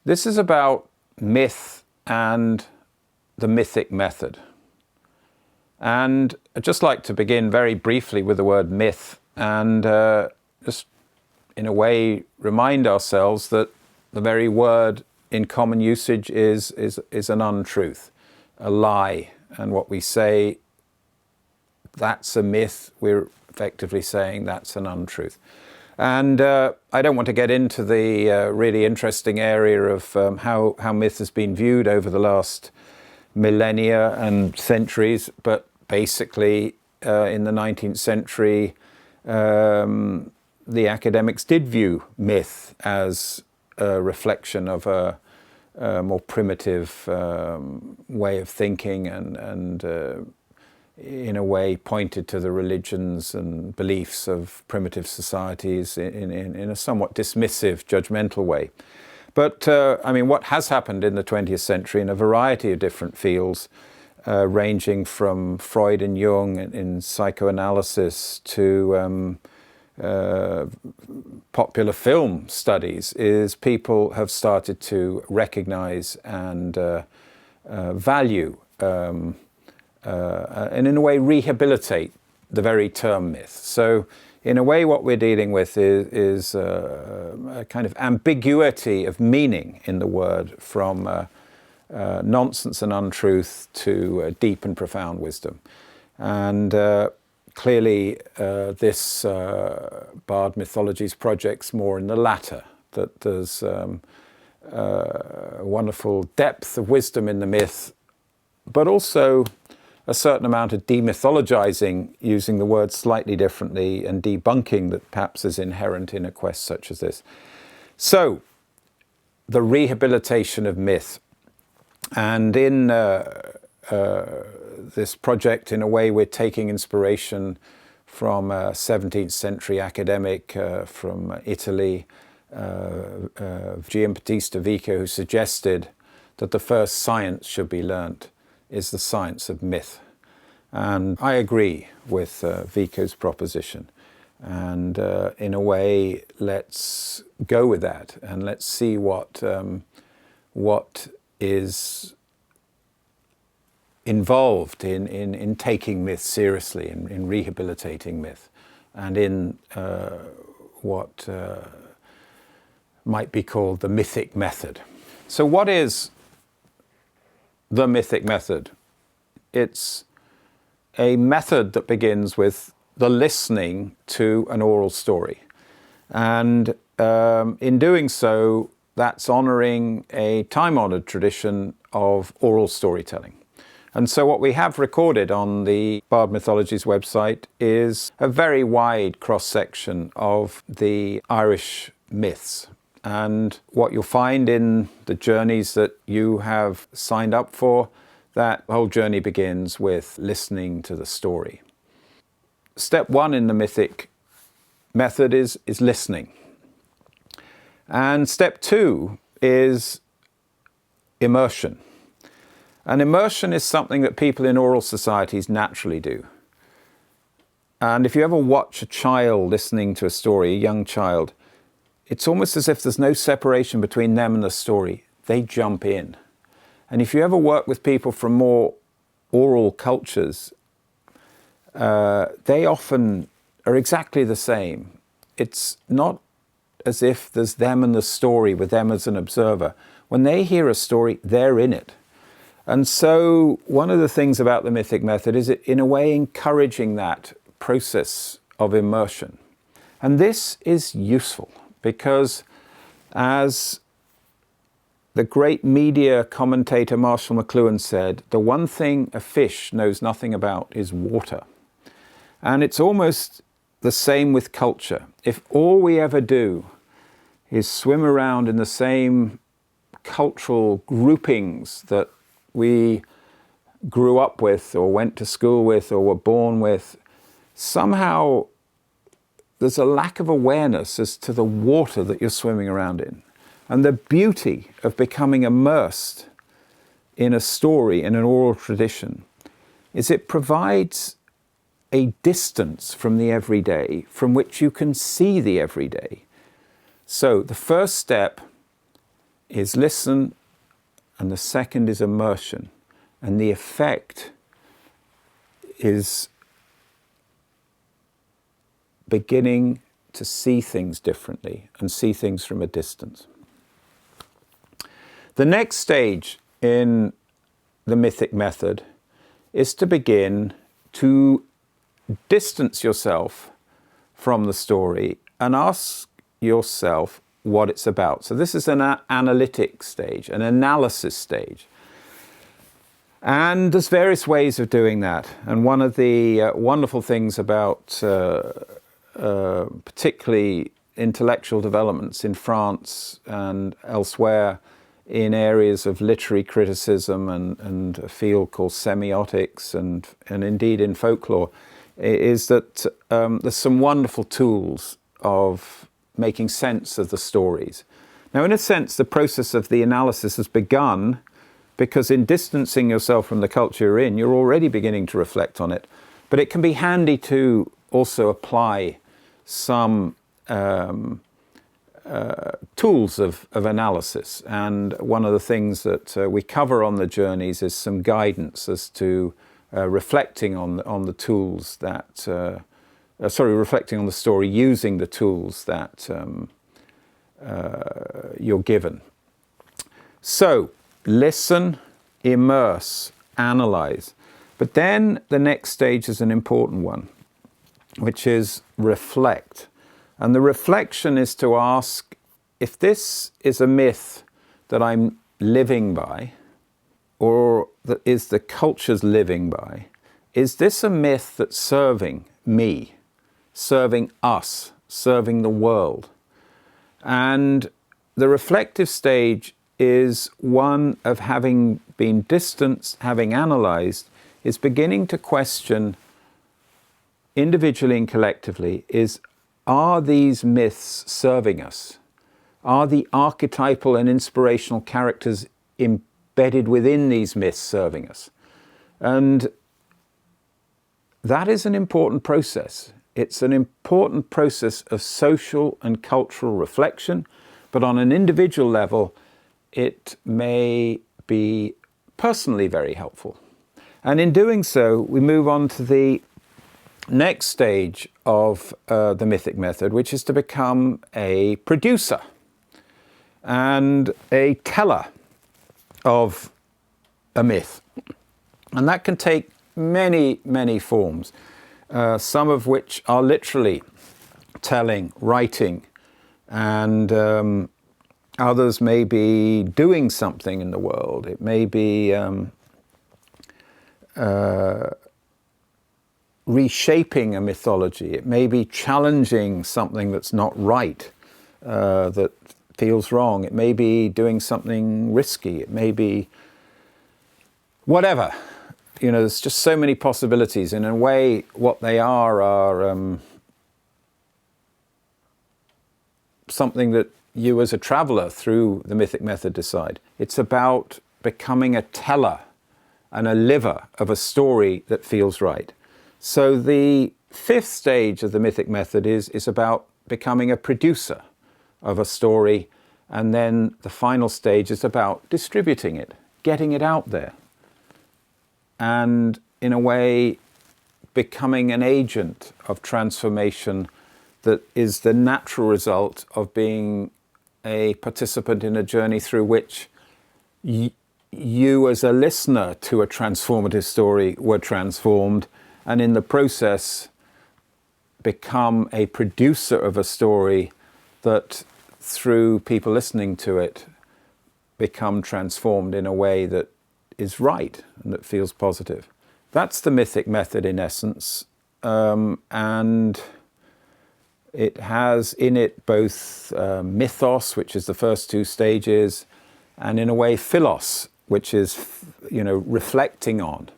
This is about myth and the mythic method. And I'd just like to begin very briefly with the word myth and just in a way remind ourselves that the very word in common usage is an untruth, a lie. And what we say, that's a myth, we're effectively saying that's an untruth. And I don't want to get into the really interesting area of how myth has been viewed over the last millennia and centuries, but basically in the 19th century, the academics did view myth as a reflection of a more primitive way of thinking and in a way pointed to the religions and beliefs of primitive societies in a somewhat dismissive, judgmental way. But I mean, what has happened in the 20th century in a variety of different fields, ranging from Freud and Jung in psychoanalysis to popular film studies, is people have started to recognize and value and in a way rehabilitate the very term myth. So in a way what we're dealing with is a kind of ambiguity of meaning in the word, from nonsense and untruth to deep and profound wisdom. And clearly this Bard Mythologies project's more in the latter, that there's a wonderful depth of wisdom in the myth, but also a certain amount of demythologizing, using the word slightly differently, and debunking that perhaps is inherent in a quest such as this. So, the rehabilitation of myth. And in this project, in a way, we're taking inspiration from a 17th century academic from Italy, Giambattista Vico, who suggested that the first science should be learnt is the science of myth. And I agree with Vico's proposition. And in a way, let's go with that and let's see what is involved in taking myth seriously, in rehabilitating myth, and in what might be called the mythic method. So what is the mythic method? It's a method that begins with the listening to an oral story. And in doing so, that's honouring a time-honoured tradition of oral storytelling. And so what we have recorded on the Bard Mythologies website is a very wide cross-section of the Irish myths. And what you'll find in the journeys that you have signed up for, that whole journey begins with listening to the story. Step one in the mythic method is listening. And step two is immersion. And immersion is something that people in oral societies naturally do. And if you ever watch a child listening to a story, a young child, it's almost as if there's no separation between them and the story. They jump in. And if you ever work with people from more oral cultures, they often are exactly the same. It's not as if there's them and the story with them as an observer. When they hear a story, they're in it. And so one of the things about the mythic method is it, in a way, encouraging that process of immersion. And this is useful because, as the great media commentator Marshall McLuhan said, the one thing a fish knows nothing about is water. And it's almost the same with culture. If all we ever do is swim around in the same cultural groupings that we grew up with or went to school with or were born with, somehow there's a lack of awareness as to the water that you're swimming around in. And the beauty of becoming immersed in a story, in an oral tradition, is it provides a distance from the everyday from which you can see the everyday. So the first step is listen, and the second is immersion. And the effect is beginning to see things differently and see things from a distance. The next stage in the mythic method is to begin to distance yourself from the story and ask yourself what it's about. So this is an analytic stage, an analysis stage. And there's various ways of doing that. And one of the wonderful things about particularly intellectual developments in France and elsewhere in areas of literary criticism and a field called semiotics and indeed in folklore, is that there's some wonderful tools of making sense of the stories. Now, in a sense, the process of the analysis has begun because in distancing yourself from the culture you're in, you're already beginning to reflect on it. But it can be handy to also apply some tools of analysis. And one of the things that we cover on the journeys is some guidance as to reflecting on the tools that, reflecting on the story using the tools that you're given. So, listen, immerse, analyze. But then the next stage is an important one, which is reflect. And the reflection is to ask, if this is a myth that I'm living by, or that is the culture's living by, is this a myth that's serving me, serving us, serving the world? And the reflective stage is one of having been distanced, having analysed, is beginning to question individually and collectively, are these myths serving us? Are the archetypal and inspirational characters embedded within these myths serving us? And that is an important process. It's an important process of social and cultural reflection, but on an individual level, it may be personally very helpful. And in doing so, we move on to the next stage of the mythic method, which is to become a producer and a teller of a myth. And that can take many, many forms, some of which are literally telling, writing, and others may be doing something in the world. It may be reshaping a mythology. It may be challenging something that's not right, that feels wrong. It may be doing something risky. It may be whatever. You know, there's just so many possibilities. In a way, what they are something that you as a traveller through the mythic method decide. It's about becoming a teller and a liver of a story that feels right. So the fifth stage of the mythic method is about becoming a producer of a story, and then the final stage is about distributing it, getting it out there, and in a way becoming an agent of transformation that is the natural result of being a participant in a journey through which you as a listener to a transformative story were transformed, and in the process become a producer of a story that through people listening to it become transformed in a way that is right and that feels positive. That's the mythic method in essence, and it has in it both mythos, which is the first two stages, and in a way philos, which is, you know, reflecting on.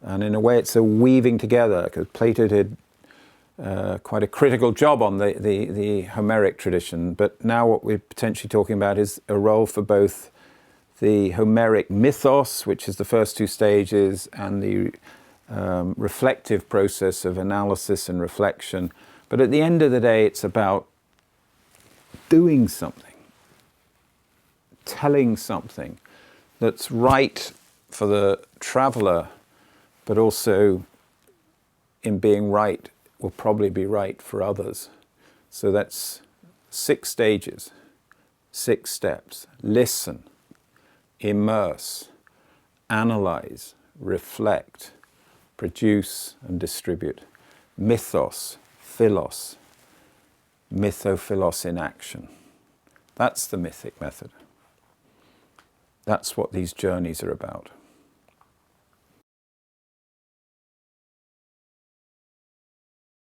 And in a way it's a weaving together, because Plato did quite a critical job on the Homeric tradition. But now what we're potentially talking about is a role for both the Homeric mythos, which is the first two stages, and the reflective process of analysis and reflection. But at the end of the day, it's about doing something. telling something that's right for the traveller, but also in being right will probably be right for others. So that's 6 stages, 6 steps. Listen, immerse, analyze, reflect, produce and distribute. Mythos, philos, mythophilos in action. That's the mythic method. That's what these journeys are about.